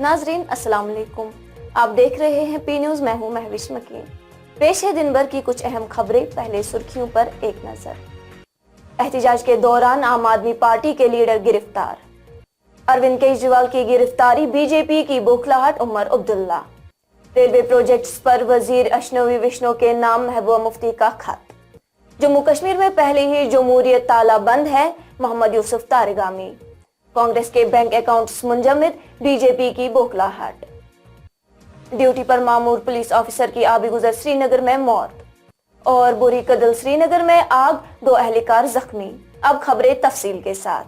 नाजरीन अस्सलाम वालेकुम, आप देख रहे हैं पी न्यूज। मैं हूं महविश मकीन। पेश है दिन भर की कुछ अहम खबरें। पहले सुर्खियों पर एक नजर। एहतिजाज के दौरान आम आदमी पार्टी के लीडर गिरफ्तार। अरविंद केजरीवाल की गिरफ्तारी, बीजेपी की बौखलाहट उमर अब्दुल्ला। रेलवे प्रोजेक्ट्स पर वजीर अशनवी विष्णु के नाम महबूबा मुफ्ती का खत। जम्मू कश्मीर में पहले ही जमहूरियत ताला बंद है, मोहम्मद यूसुफ तारगामी। कांग्रेस के बैंक अकाउंट्स मुंजमद, बीजेपी की बौखलाहट। ड्यूटी पर मामूर पुलिस ऑफिसर की आबी गुजर, श्रीनगर में मौत। और बुरी कदल, श्रीनगर में आग, 2 एहलकार जख्मी। अब खबरें तफसील के साथ।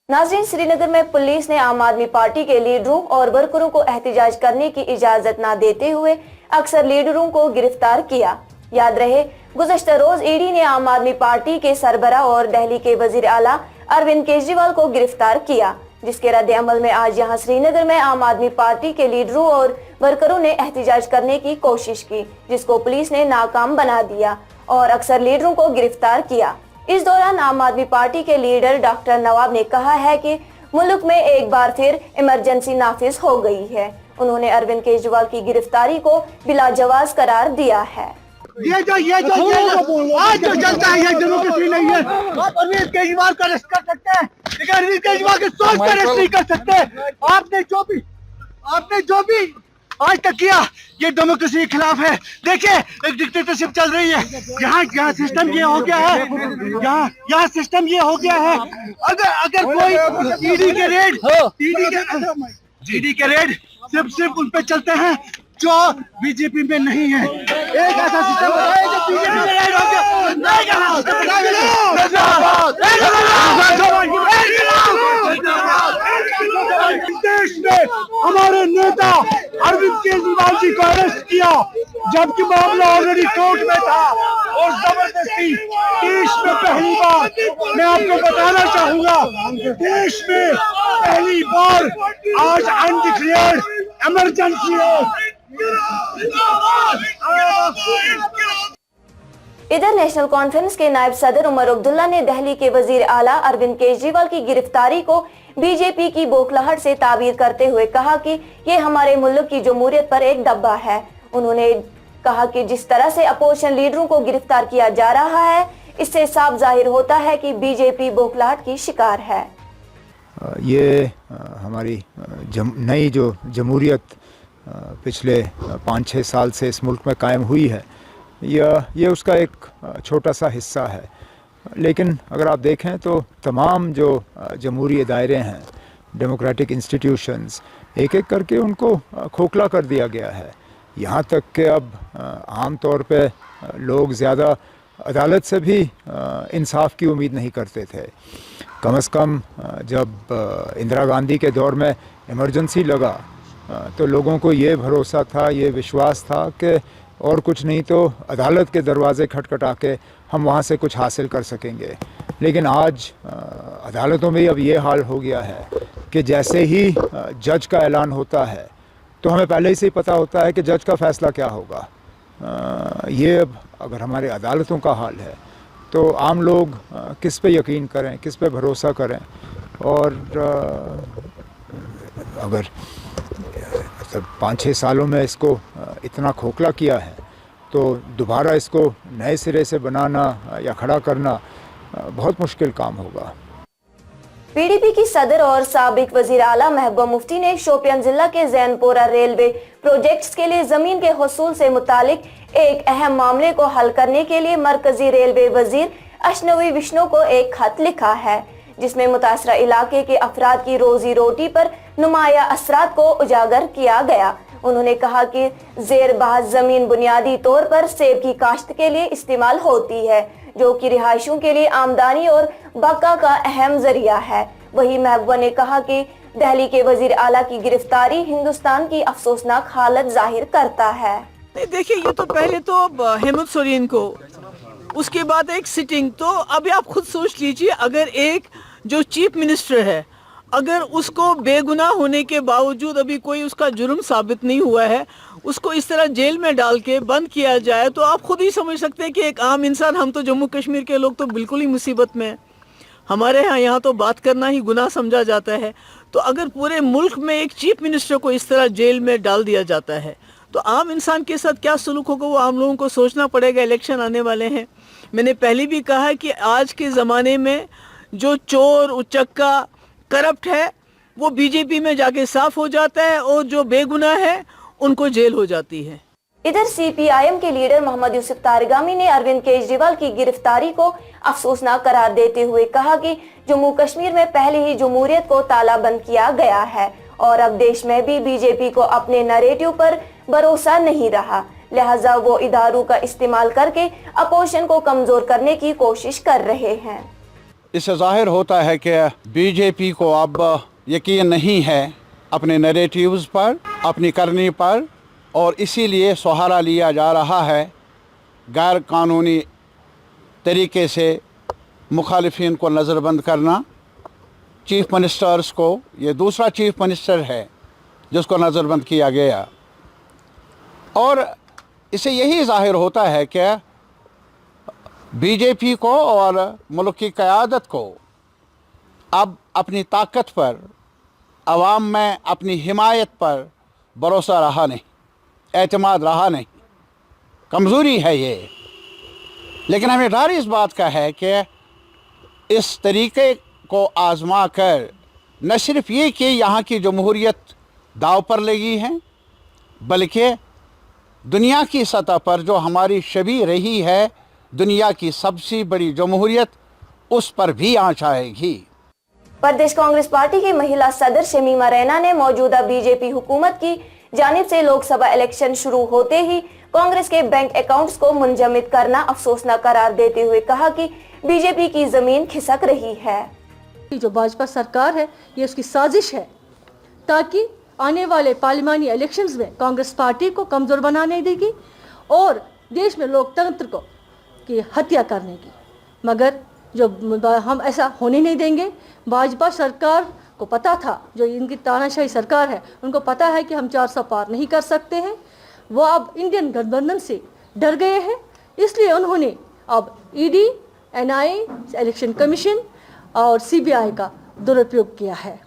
नाज़रीन, श्रीनगर में पुलिस ने आम आदमी पार्टी के लीडरों और वर्करों को एहतिजाज करने की इजाजत न देते हुए अक्सर लीडरों को गिरफ्तार किया। याद रहे, गुज़श्ता रोज ईडी ने आम आदमी पार्टी के सरबरा और दिल्ली के वजीर आला अरविंद केजरीवाल को गिरफ्तार किया, जिसके रद्द अमल में आज यहां श्रीनगर में आम आदमी पार्टी के लीडरों और वर्करों ने एहतिजाज करने की कोशिश की, जिसको पुलिस ने नाकाम बना दिया और अक्सर लीडरों को गिरफ्तार किया। इस दौरान आम आदमी पार्टी के लीडर डॉक्टर नवाब ने कहा है कि मुल्क में एक बार फिर इमरजेंसी नाफिज हो गई है। उन्होंने अरविंद केजरीवाल की गिरफ्तारी को बिलाजवाज करार दिया है। ये जो आज जो चलता है, ये डेमोक्रेसी नहीं है। आप अरविंद केजरीवाल का अरेस्ट कर सकते हैं, लेकिन अरविंद केजरीवाल की सोच का अरेस्ट नहीं कर सकते। आपने जो भी आज तक किया, ये डेमोक्रेसी के खिलाफ है। देखिए, एक डिक्टेटरशिप चल रही है। यहाँ सिस्टम ये हो गया है, यहाँ सिस्टम ये हो गया है। अगर कोई ईडी के रेड सिर्फ उन पे चलते हैं जो बीजेपी में नहीं है। एक ऐसा सिस्टम जो बीजेपी में रेड हो देश ने हमारे नेता अरविंद केजरीवाल जी को अरेस्ट किया, जबकि मामला ऑलरेडी कोर्ट में था और जबरदस्ती देश में पहली बार, मैं आपको बताना चाहूंगा, देश में पहली बार आज अनडिक्लेयर्ड इमरजेंसी है। इधर नेशनल कॉन्फ्रेंस के नायब सदर उमर अब्दुल्ला ने दिल्ली के वजीर आला अरविंद केजरीवाल की गिरफ्तारी को बीजेपी की बौखलाहट से ताबीर करते हुए कहा कि ये हमारे मुल्क की जमहूरियत पर एक दब्बा है। उन्होंने कहा कि जिस तरह से अपोजिशन लीडरों को गिरफ्तार किया जा रहा है, इससे साफ जाहिर होता है कि बीजेपी बौखलाहट की शिकार है। ये हमारी नई जो जमहूरियत पिछले 5-6 साल से इस मुल्क में कायम हुई है, ये उसका एक छोटा सा हिस्सा है। लेकिन अगर आप देखें तो तमाम जो जमहूरी दायरे हैं, डेमोक्रेटिक इंस्टीट्यूशंस, एक एक करके उनको खोखला कर दिया गया है। यहाँ तक कि अब आम तौर पे लोग ज़्यादा अदालत से भी इंसाफ की उम्मीद नहीं करते थे। कम से कम जब इंदिरा गांधी के दौर में इमरजेंसी लगा तो लोगों को ये भरोसा था, ये विश्वास था कि और कुछ नहीं तो अदालत के दरवाज़े खटखटा के हम वहाँ से कुछ हासिल कर सकेंगे। लेकिन आज अदालतों में अब ये हाल हो गया है कि जैसे ही जज का ऐलान होता है तो हमें पहले ही से ही पता होता है कि जज का फ़ैसला क्या होगा। ये अब अगर हमारे अदालतों का हाल है तो आम लोग किस पे यकीन करें, किस पे भरोसा करें। और अगर 5-6 सालों में इसको इतना खोखला किया है तो दोबारा इसको नए सिरे से बनाना या खड़ा करना बहुत मुश्किल काम होगा। पीडीपी की सदर और साबिक वजीर आला महबूबा मुफ्ती ने शोपियान जिला के जैनपोरा रेलवे प्रोजेक्ट्स के लिए जमीन के हुसूल से मुतालिक एक अहम मामले को हल करने के लिए मरकजी रेलवे वजीर अशनवी विष्णु को एक खत लिखा है, जिसमें मुतासरा इलाके के अफराद की रोजी रोटी पर नुमाया असरात को उजागर किया गया। उन्होंने कहा कि जेर बहस जमीन बुनियादी तौर पर सेब की काश्त के लिए इस्तेमाल होती है, जो कि रिहायशों के लिए आमदनी और बका का अहम जरिया है। वही महबूबा ने कहा कि दिल्ली के वजीर आला की गिरफ्तारी हिंदुस्तान की अफसोसनाक हालत जाहिर करता है। देखिए, ये तो पहले तो हेमंत सोरेन को, उसके बाद एक सिटिंग, तो अभी आप खुद सोच लीजिए, अगर एक जो चीफ मिनिस्टर है, अगर उसको बेगुनाह होने के बावजूद अभी कोई उसका जुर्म साबित नहीं हुआ है, उसको इस तरह जेल में डाल के बंद किया जाए, तो आप खुद ही समझ सकते हैं कि एक आम इंसान, हम तो जम्मू कश्मीर के लोग तो बिल्कुल ही मुसीबत में हैं। हमारे यहाँ तो बात करना ही गुनाह समझा जाता है। तो अगर पूरे मुल्क में एक चीफ मिनिस्टर को इस तरह जेल में डाल दिया जाता है तो आम इंसान के साथ क्या सलूक होगा, वो आम लोगों को सोचना पड़ेगा। इलेक्शन आने वाले हैं। मैंने पहले भी कहा है कि आज के ज़माने में जो चोर, उचक्का, करप्ट है वो बीजेपी में जाके साफ हो जाता है और जो बेगुनाह है उनको जेल हो जाती है। इधर सीपीआईएम के लीडर मोहम्मद यूसुफ तारगामी ने अरविंद केजरीवाल की गिरफ्तारी को अफसोसनाक करार देते हुए कहा कि जम्मू कश्मीर में पहले ही जमहूरियत को तालाबंद किया गया है और अब देश में भी बीजेपी को अपने नैरेटिव पर भरोसा नहीं रहा, लिहाजा वो इदारों का इस्तेमाल करके अपोजिशन को कमजोर करने की कोशिश कर रहे हैं। इससे जाहिर होता है कि बीजेपी को अब यकीन नहीं है अपने नैरेटिव्स पर, अपनी करनी पर, और इसीलिए सहारा लिया जा रहा है गैर कानूनी तरीके से मुखालिफिन को नज़रबंद करना। चीफ मिनिस्टर्स को, ये दूसरा चीफ मिनिस्टर है जिसको नज़रबंद किया गया, और इससे यही जाहिर होता है कि बीजेपी को और मुल्क की क़यादत को अब अपनी ताकत पर, आवाम में अपनी हिमायत पर भरोसा रहा नहीं, एतमाद रहा नहीं, कमज़ोरी है ये। लेकिन हमें डर इस बात का है कि इस तरीके को आज़मा कर न सिर्फ ये कि यहाँ की जमहूरियत दाव पर लगी है, बल्कि दुनिया की सतह पर जो हमारी शबीह रही है दुनिया की सबसे बड़ी जमहूरियत, उस पर भी आँच आएगी। प्रदेश कांग्रेस पार्टी की महिला सदर शमीमा रैना ने मौजूदा बीजेपी हुकूमत की जानिब से लोकसभा इलेक्शन शुरू होते ही कांग्रेस के बैंक अकाउंट्स को मुंजमद करना अफसोसनाक करार देते हुए कहा कि बीजेपी की जमीन खिसक रही है। जो भाजपा सरकार है ये उसकी साजिश है ताकि आने वाले पार्लिमानी इलेक्शंस में कांग्रेस पार्टी को कमज़ोर बनाने देगी और देश में लोकतंत्र को की हत्या करने की। मगर जो हम ऐसा होने नहीं देंगे। भाजपा सरकार को पता था, जो इनकी तानाशाही सरकार है उनको पता है कि हम 400 पार नहीं कर सकते हैं। वो अब इंडियन गठबंधन से डर गए हैं, इसलिए उन्होंने अब ईडी, एनआईए, इलेक्शन कमीशन और सीबीआई का दुरुपयोग किया है,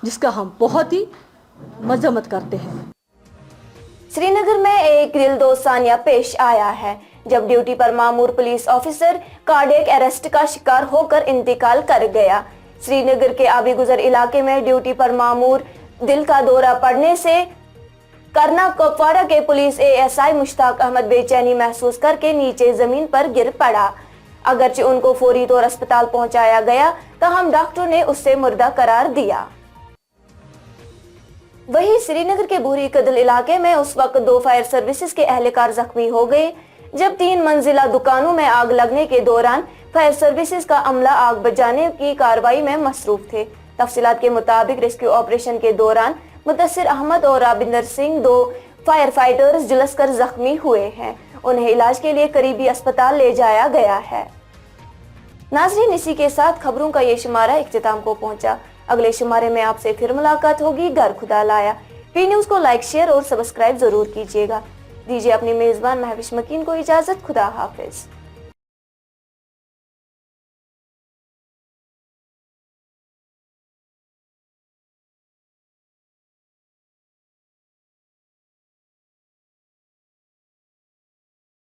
जिसका हम बहुत ही मजम्मत करते हैं। श्रीनगर में एक दिलदोज़ानिया पेश आया है जब ड्यूटी पर मामूर पुलिस ऑफिसर कार्डियक अरेस्ट का शिकार होकर इंतकाल कर गया। श्रीनगर के आबी गुजर इलाके में ड्यूटी पर मामूर दिल का दौरा पड़ने से करना कुपवाड़ा के पुलिस एएसआई मुश्ताक अहमद बेचैनी महसूस करके नीचे जमीन पर गिर पड़ा। अगरचे उनको फौरी तौर अस्पताल पहुंचाया गया, ताहम डॉक्टरों ने उसे मुर्दा करार दिया। वहीं श्रीनगर के बुरी कदल इलाके में उस वक्त 2 फायर सर्विसेज के एहलकार जख्मी हो गए जब 3 मंजिला दुकानों में आग लगने के दौरान फायर सर्विसेज का अमला आग बुझाने की कार्रवाई में मसरूफ थे। तफसीलात के मुताबिक रेस्क्यू ऑपरेशन के दौरान मुदस्सिर अहमद और राबिंदर सिंह 2 फायर फाइटर्स झुलसकर जख्मी हुए हैं। उन्हें इलाज के लिए करीबी अस्पताल ले जाया गया है। नाज़रीन, इसी के साथ खबरों का ये शुमारा इख्तिताम को पहुंचा। अगले शुमारे में आपसे फिर मुलाकात होगी। घर खुदा लाया। पी न्यूज़ को लाइक, शेयर और सब्सक्राइब जरूर कीजिएगा। दीजिए अपनी मेजबान महविश मकीन को इजाजत। खुदा हाफिज।